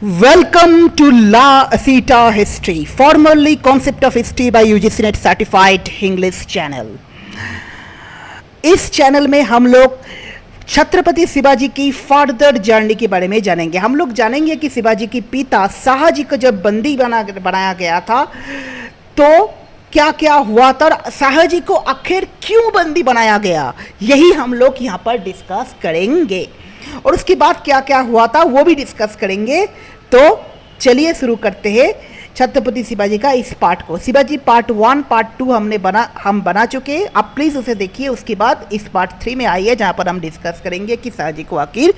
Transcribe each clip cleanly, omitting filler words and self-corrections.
Welcome to La Aceta History, formerly Concept of History by UGC NET Certified English channel. इस channel में हम लोग छत्रपति शिवाजी की further journey के बारे में जानेंगे। हम लोग जानेंगे कि शिवाजी की पिता शाहजी को जब बंदी बनाया गया था तो क्या क्या हुआ था और शाहजी को आखिर क्यों बंदी बनाया गया, यही हम लोग यहाँ पर डिस्कस करेंगे और उसके बाद क्या क्या हुआ था वो भी डिस्कस करेंगे। तो चलिए शुरू करते हैं छत्रपति शिवाजी का इस पार्ट को। शिवाजी पार्ट 1 पार्ट 2 हम बना चुके हैं, आप प्लीज़ उसे देखिए। उसके बाद इस पार्ट 3 में आइए जहाँ पर हम डिस्कस करेंगे कि शाहजी को आखिर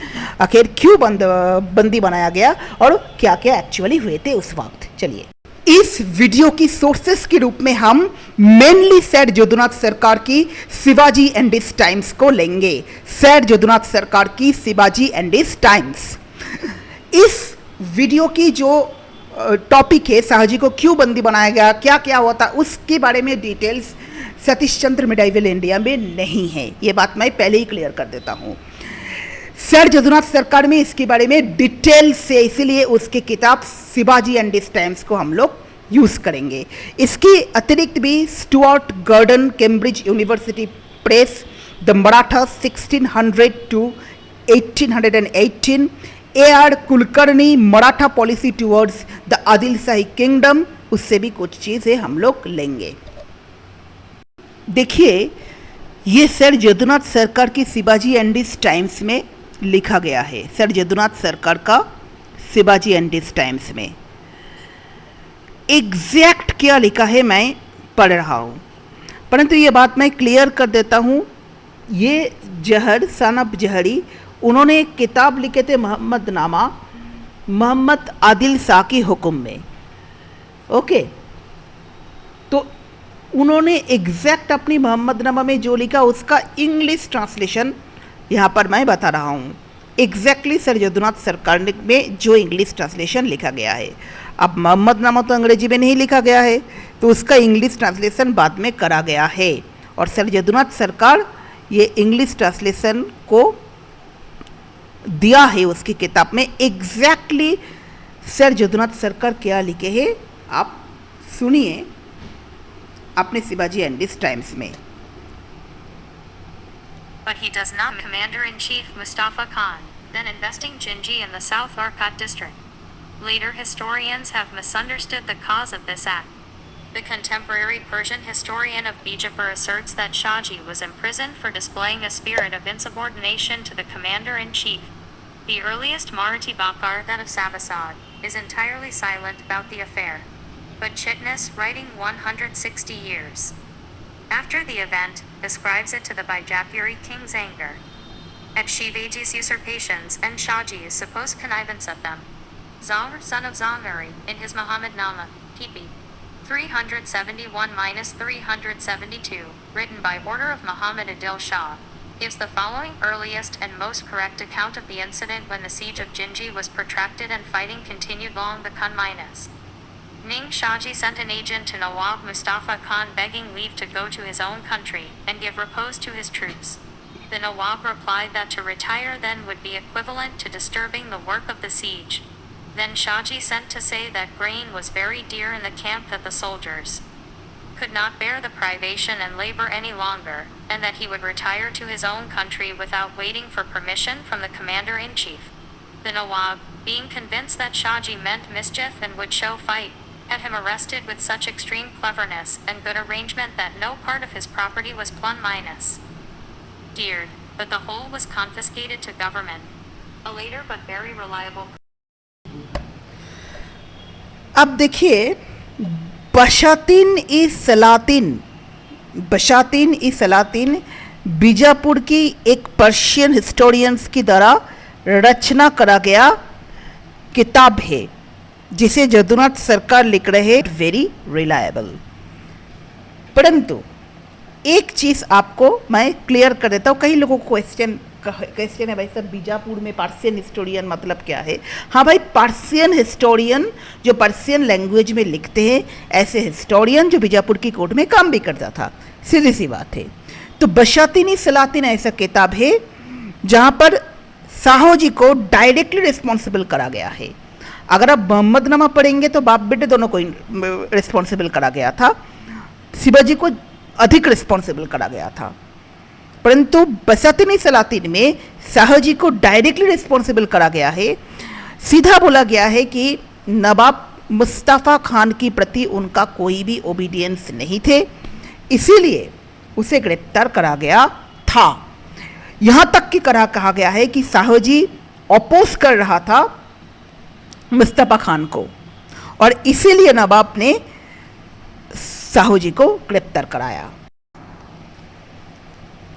क्यों बंदी बनाया गया और क्या क्या एक्चुअली हुए थे उस वक्त। चलिए, इस वीडियो की सोर्सेस के रूप में हम मेनली सैर जदुनाथ सरकार की शिवाजी एंड हिज टाइम्स को लेंगे। सैर जदुनाथ सरकार की शिवाजी एंड हिज टाइम्स। इस वीडियो की जो टॉपिक है शाहजी को क्यों बंदी बनाया गया, क्या क्या हुआ था, उसके बारे में details Satish Chandra medieval India में नहीं है। ये बात मैं पहले ही क्लियर कर देता हूँ। सैर जदुनाथ सरकार में इसके बारे में डिटेल से, इसीलिए उसकी किताब शिवाजी एंड हिज टाइम्स को हम लोग यूज़ करेंगे। इसके अतिरिक्त भी Stuart Gordon Cambridge University Press the Maratha 1600 to 1818, AR Kulkarni Maratha policy towards the Adil Shahi kingdom, उससे भी कुछ चीज़ें हम लोग लेंगे। देखिए, ये सैर जदुनाथ सरकार की शिवाजी एंड हिज टाइम्स में लिखा गया है। सैर जदुनाथ सरकार का शिवाजी एंड हिज टाइम्स में एग्जैक्ट क्या लिखा है मैं पढ़ रहा हूँ, परंतु ये बात मैं क्लियर कर देता हूँ। ये जहर सानब जहरी, उन्होंने एक किताब लिखे थे मोहम्मद नामा, मोहम्मद आदिल शाह की हुक्म में। ओके, तो उन्होंने एग्जैक्ट अपनी मोहम्मद नामा में जो लिखा उसका इंग्लिश ट्रांसलेशन यहाँ पर मैं बता रहा हूँ। एग्जैक्टली सैर जदुनाथ सरकार में जो इंग्लिश ट्रांसलेशन लिखा गया है। अब मोहम्मद नामा तो अंग्रेजी में नहीं लिखा गया है, तो उसका इंग्लिश ट्रांसलेशन बाद में करा गया है और सैर जदुनाथ सरकार ये इंग्लिश ट्रांसलेशन को दिया है उसकी किताब में। एग्जैक्टली सैर जदुनाथ सरकार क्या लिखे हैं आप सुनिए अपने शिवाजी एंड हिज टाइम्स में। But he does not. Commander-in-Chief Mustafa Khan, then investing Jinji in the South Arcot district. Later historians have misunderstood the cause of this act. The contemporary Persian historian of Bijapur asserts that Shahaji was imprisoned for displaying a spirit of insubordination to the commander-in-chief. The earliest Marathi Bakar, that of Savasad, is entirely silent about the affair. But Chitnis, writing 160 years after the event, ascribes it to the Bijapuri king's anger at Shivaji's usurpations and Shahaji's supposed connivance of them. Zawr, son of Zawari, in his Muhammadnama, pp. 371-372, written by order of Muhammad Adil Shah, gives the following earliest and most correct account of the incident when the siege of Jinji was protracted and fighting continued long the Khan-. Ning Shahaji sent an agent to Nawab Mustafa Khan begging leave to go to his own country and give repose to his troops. The Nawab replied that to retire then would be equivalent to disturbing the work of the siege. Then Shahaji sent to say that grain was very dear in the camp, that the soldiers could not bear the privation and labor any longer, and that he would retire to his own country without waiting for permission from the commander-in-chief. The Nawab, being convinced that Shahaji meant mischief and would show fight, had him arrested with such extreme cleverness and good arrangement that no part of his property was plundered, but the whole was confiscated to government. A later but very reliable. अब देखिए, बशातीन ई सलातीन बीजापुर की एक Persian historians की द्वारा रचना करा गया किताब है जिसे जदुनाथ सरकार लिख रहे हैं, वेरी रिलायबल। परंतु एक चीज़ आपको मैं क्लियर कर देता हूँ। कई लोगों को क्वेश्चन है, भाई सर बीजापुर में पर्शियन हिस्टोरियन मतलब क्या है। हाँ भाई, पर्शियन हिस्टोरियन जो पर्शियन लैंग्वेज में लिखते हैं, ऐसे हिस्टोरियन जो बीजापुर की कोर्ट में काम भी करता था, सीधी सी बात है। तो बशातीनी सलातीन ऐसा किताब है जहाँ पर शाहजी को डायरेक्टली रिस्पॉन्सिबल करा गया है। अगर आप मोहम्मदनामा पढ़ेंगे तो बाप बेटे दोनों को रिस्पॉन्सिबल करा गया था, शिवाजी को अधिक रिस्पॉन्सिबल करा गया था। परंतु बसातिन सलातिन में शाहजी को डायरेक्टली रिस्पॉन्सिबल करा गया है। सीधा बोला गया है कि नवाब मुस्तफ़ा खान की प्रति उनका कोई भी ओबीडियंस नहीं थे, इसीलिए उसे गिरफ्तार करा गया था। यहाँ तक कि कहा गया है कि शाहजी अपोज कर रहा था मुस्तफ़ा खान को और इसीलिए नवाब ने शाहजी को गिरफ्तार कराया।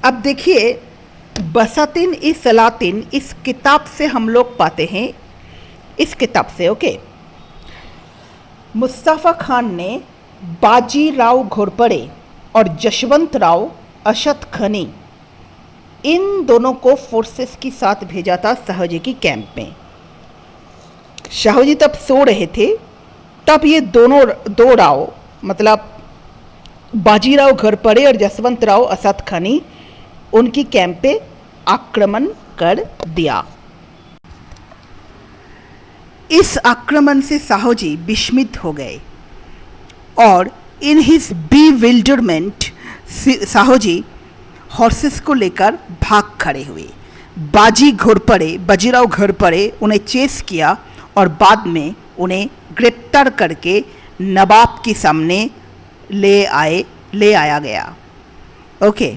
अब देखिए बसातिन सलातिन इस किताब से हम लोग पाते हैं, इस किताब से ओके, मुस्तफ़ा खान ने बाजी राव घोरपड़े और जशवंत राव अशद खनी इन दोनों को फोर्सेस के साथ भेजा था शाहजी की कैंप में। शाहजी तब सो रहे थे, तब ये दो राव मतलब बाजीराव घोरपड़े और जसवंत राव असद खनी उनकी कैंप पे आक्रमण कर दिया। इस आक्रमण से शाहजी विस्मित हो गए और इन हिज बीविल्डरमेंट शाहजी हॉर्सेस को लेकर भाग खड़े हुए। बाजीराव घोरपड़े उन्हें चेस किया और बाद में उन्हें गिरफ्तार करके नवाब के सामने ले आया गया ओके,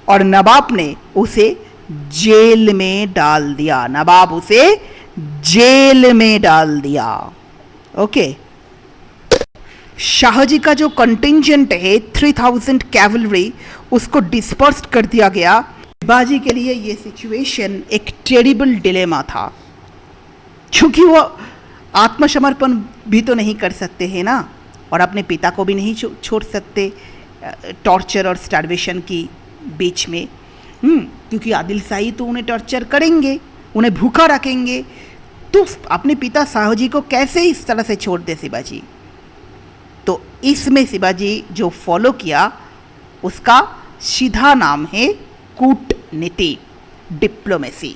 और नवाब ने उसे जेल में डाल दिया। नवाब उसे जेल में डाल दिया ओके। शाहजी का जो कंटिंजेंट है 3000 कैवलरी उसको डिस्पर्स्ड कर दिया गया। शिवाजी के लिए ये सिचुएशन एक टेरिबल डिलेमा था, क्योंकि वो आत्मसमर्पण भी तो नहीं कर सकते हैं ना, और अपने पिता को भी नहीं छोड़ सकते टॉर्चर और स्टार्वेशन की बीच में, क्योंकि आदिल शाही तो उन्हें टॉर्चर करेंगे, उन्हें भूखा रखेंगे, तो अपने पिता शाहजी को कैसे इस तरह से छोड़ दे शिवाजी। तो इसमें शिवाजी जो फॉलो किया उसका सीधा नाम है कूटनीति, डिप्लोमेसी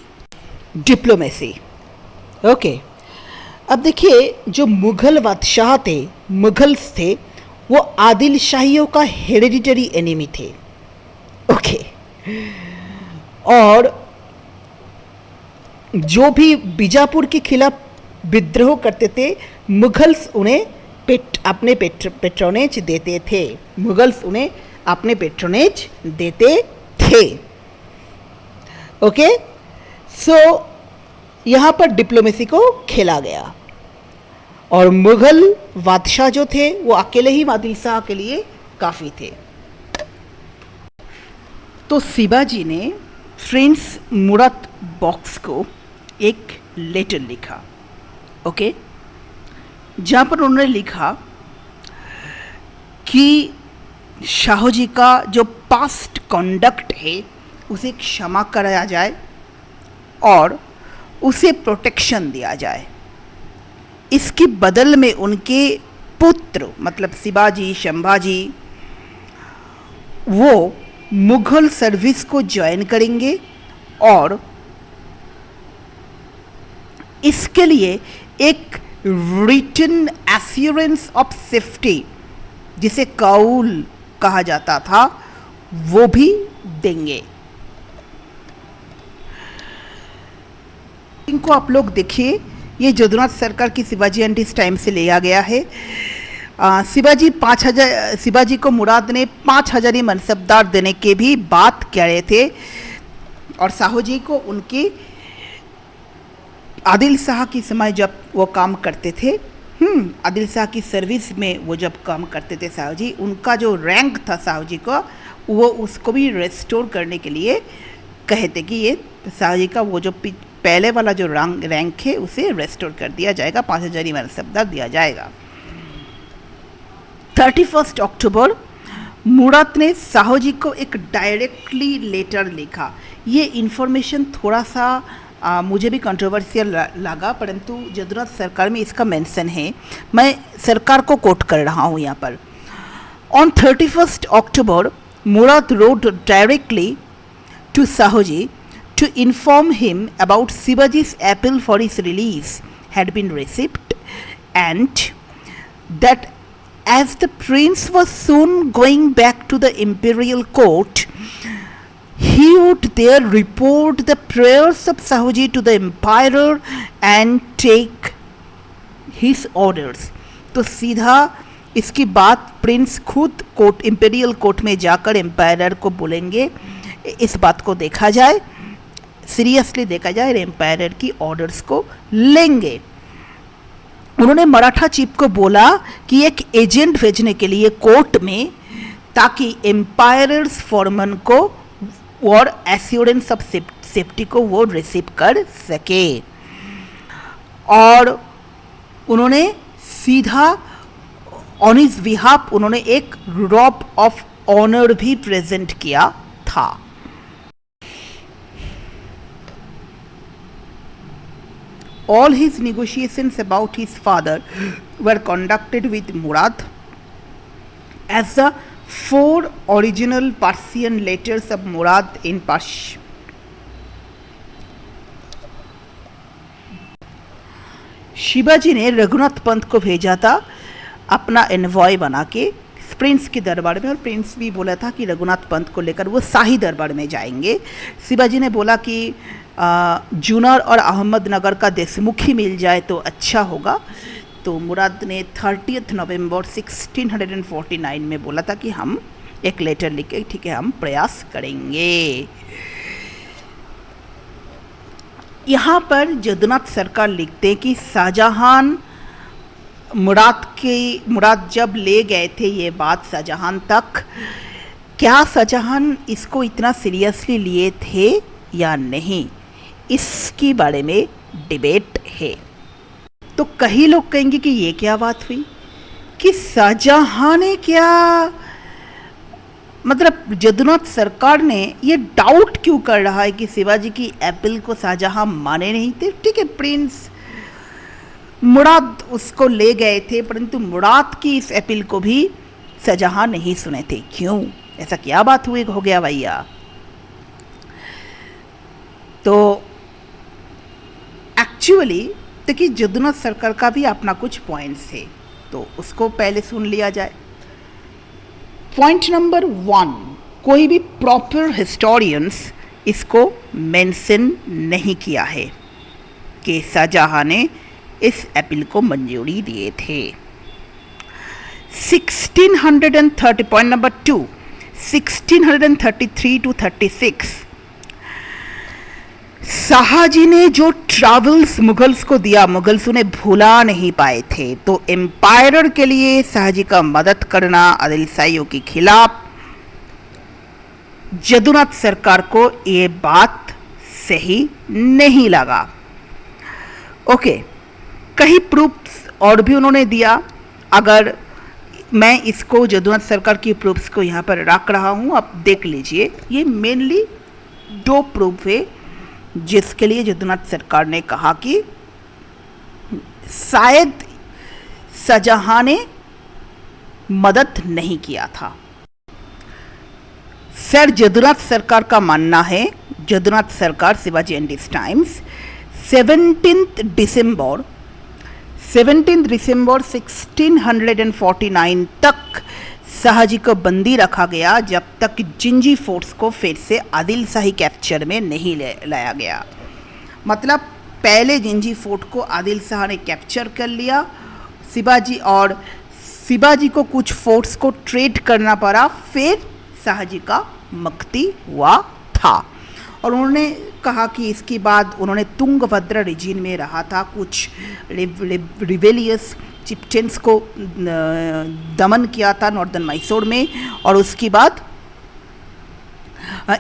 ओके। अब देखिए जो मुग़ल बादशाह थे, मुग़ल्स थे, वो आदिल शाहियों का हेरिडिटरी एनिमी थे ओके। और जो भी बीजापुर के खिलाफ विद्रोह करते थे, मुग़ल्स उन्हें अपने पेट्रोनेज देते थे, मुग़ल्स उन्हें अपने पेट्रोनेज देते थे ओके। सो यहाँ पर डिप्लोमेसी को खेला गया और मुग़ल बादशाह जो थे वो अकेले ही आदिल शाह के लिए काफ़ी थे। तो शिवाजी ने प्रिंस मुराद बख्श को एक लेटर लिखा ओके, जहाँ पर उन्होंने लिखा कि शाहजी का जो पास्ट कंडक्ट है उसे क्षमा कराया जाए और उसे प्रोटेक्शन दिया जाए। इसके बदल में उनके पुत्र मतलब शिवाजी संभाजी वो मुग़ल सर्विस को ज्वाइन करेंगे और इसके लिए एक रिटन एश्योरेंस ऑफ सेफ्टी जिसे काउल कहा जाता था वो भी देंगे। इनको आप लोग देखिए, ये जदुनाथ सरकार की शिवाजी एंड इस टाइम से लिया गया है। शिवाजी को मुराद ने 5000 मनसबदार देने के भी बात कह रहे थे और शाहजी को उनके आदिल शाह की समय जब वो काम करते थे, आदिल शाह की सर्विस में वो जब काम करते थे शाहजी, उनका जो रैंक था शाहजी का वो उसको भी रेस्टोर करने के लिए कहे थे कि ये शाहजी का वो जो पहले वाला जो रैंक है उसे रेस्टोर कर दिया जाएगा, 5000 मनसबदार दिया जाएगा। 31 अक्टूबर मुराद ने शाहजी को एक डायरेक्टली लेटर लिखा। ये इन्फॉर्मेशन थोड़ा सा मुझे भी कंट्रोवर्शियल लगा, परंतु जदुनाथ सरकार में इसका मेंशन है, मैं सरकार को कोट कर रहा हूँ यहाँ पर। On 31 October Murad wrote directly to Shahji to inform him about Shivaji's appeal for his release had been received and that as the prince was soon going back to the imperial court, he would there report the prayers of Shahuji to the emperor and take his orders. तो सीधा इसकी बात Prince खुद court imperial court में जाकर empire को बोलेंगे, इस बात को देखा जाए, सीरियसली देखा जाए, एम्पायर की ऑर्डर्स को लेंगे। उन्होंने मराठा चीफ को बोला कि एक एजेंट भेजने के लिए कोर्ट में, ताकि एम्पायर्स फॉरमन को और एश्योरेंस ऑफ सेफ्टी को वो रिसीव कर सके। और उन्होंने सीधा ऑन हिज बिहाफ उन्होंने एक रॉब ऑफ ऑनर भी प्रेजेंट किया था। All his negotiations about his father were conducted with Murad, as the 4 original Persian letters of Murad in Persian. Shivaji ने रघुनाथ पंत को भेजा था अपना एनवॉय बना के प्रिंस के दरबार में, और प्रिंस भी बोला था कि रघुनाथ पंत को लेकर वो शाही दरबार में जाएंगे। शिवाजी ने बोला कि जूनर और अहमदनगर का देशमुखी मिल जाए तो अच्छा होगा। तो मुराद ने 30 नवंबर 1649 में बोला था कि हम एक लेटर लिख के, ठीक है, हम प्रयास करेंगे। यहाँ पर जदुनाथ सरकार लिखते कि शाहजहान मुराद जब ले गए थे ये बात शाहजहान तक, क्या शाहजहान इसको इतना सीरियसली लिए थे या नहीं, इसके बारे में डिबेट है। तो कई लोग कहेंगे कि ये क्या बात हुई कि शाहजहां ने क्या, मतलब जदुनाथ सरकार ने ये डाउट क्यों कर रहा है कि शिवाजी की अपील को शाहजहां माने नहीं थे। ठीक है, प्रिंस मुराद उसको ले गए थे, परंतु मुराद की इस अपील को भी शाहजहां नहीं सुने थे। क्यों, ऐसा क्या बात हुई हो गया भैया। तो एक्चुअली देखिए जदुनाथ सरकार का भी अपना कुछ पॉइंट्स है, तो उसको पहले सुन लिया जाए। पॉइंट नंबर 1, कोई भी प्रॉपर हिस्टोरियंस इसको मेंशन नहीं किया है कि शाहजहां ने इस अपील को मंजूरी दिए थे। 1630, पॉइंट नंबर 2, 1633 to 36 शाहजी ने जो ट्रैवल्स मुगल्स को दिया, मुगल्स उन्हें भुला नहीं पाए थे। तो एम्पायर के लिए शाहजी का मदद करना आदिलशाहियों के खिलाफ, जदुनाथ सरकार को ये बात सही नहीं लगा। ओके, कई प्रूफ्स और भी उन्होंने दिया। अगर मैं इसको जदुनाथ सरकार की प्रूफ्स को यहाँ पर रख रहा हूँ, आप देख लीजिए। ये मेनली 2 प्रूफ है जिसके लिए जदुनाथ सरकार ने कहा कि शायद शाहजहां ने मदद नहीं किया था। सर जदुनाथ सरकार का मानना है, जदुनाथ सरकार शिवाजी एंड हिज टाइम्स 17 दिसंबर 1649 तक शाहजी को बंदी रखा गया, जब तक जिंजी फोर्ट्स को फिर से आदिल शाही कैप्चर में नहीं लाया गया। मतलब पहले जिंजी फोर्ट को आदिल शाह ने कैप्चर कर लिया शिवाजी, और शिवाजी को कुछ फोर्ट्स को ट्रेड करना पड़ा, फिर शाहजी का मुक्ति हुआ था। और उन्होंने कहा कि इसके बाद उन्होंने तुंगभद्रा रीजन में रहा था, कुछ रिवेलियस चिप्टेंस को दमन किया था नॉर्दर्न मैसूर में। और उसके बाद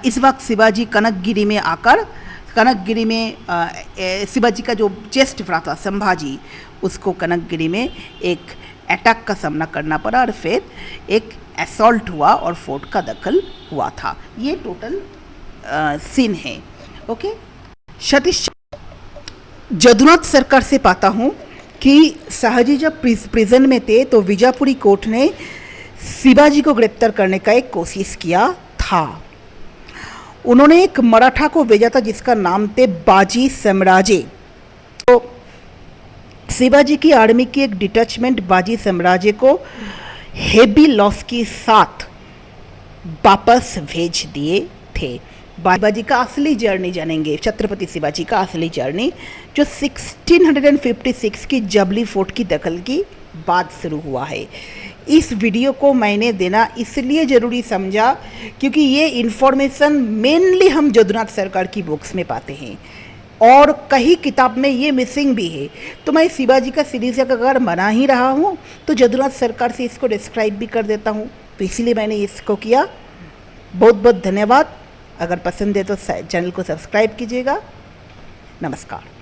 इस वक्त शिवाजी कनकगिरी में आकर, कनकगिरी में शिवाजी का जो चेस्ट रहा था संभाजी, उसको कनकगिरी में एक अटैक का सामना करना पड़ा, और फिर एक असॉल्ट हुआ और फोर्ट का दखल हुआ था। ये टोटल सीन है। ओके, सतीश जदुनाथ सरकार से पाता हूँ कि शाहजी जब प्रिजन में थे तो विजापुरी कोर्ट ने शिवाजी को गिरफ्तार करने का एक कोशिश किया था। उन्होंने एक मराठा को भेजा था जिसका नाम थे बाजी सम्राजे। तो शिवाजी की आर्मी की एक डिटैचमेंट बाजी साम्राज्य को हेवी लॉस के साथ वापस भेज दिए थे। शिवाजी का असली जर्नी जानेंगे, छत्रपति शिवाजी का असली जर्नी जो 1656 की जबली फोर्ट की दखल की बाद शुरू हुआ है। इस वीडियो को मैंने देना इसलिए ज़रूरी समझा क्योंकि ये इन्फॉर्मेशन मेनली हम जदुनाथ सरकार की बुक्स में पाते हैं और कहीं किताब में ये मिसिंग भी है। तो मैं शिवाजी का सीरीज़ अगर बना ही रहा हूँ तो जदुनाथ सरकार से इसको डिस्क्राइब भी कर देता हूँ, तो इसीलिए मैंने इसको किया। बहुत बहुत धन्यवाद। अगर पसंद है तो चैनल को सब्सक्राइब कीजिएगा। नमस्कार।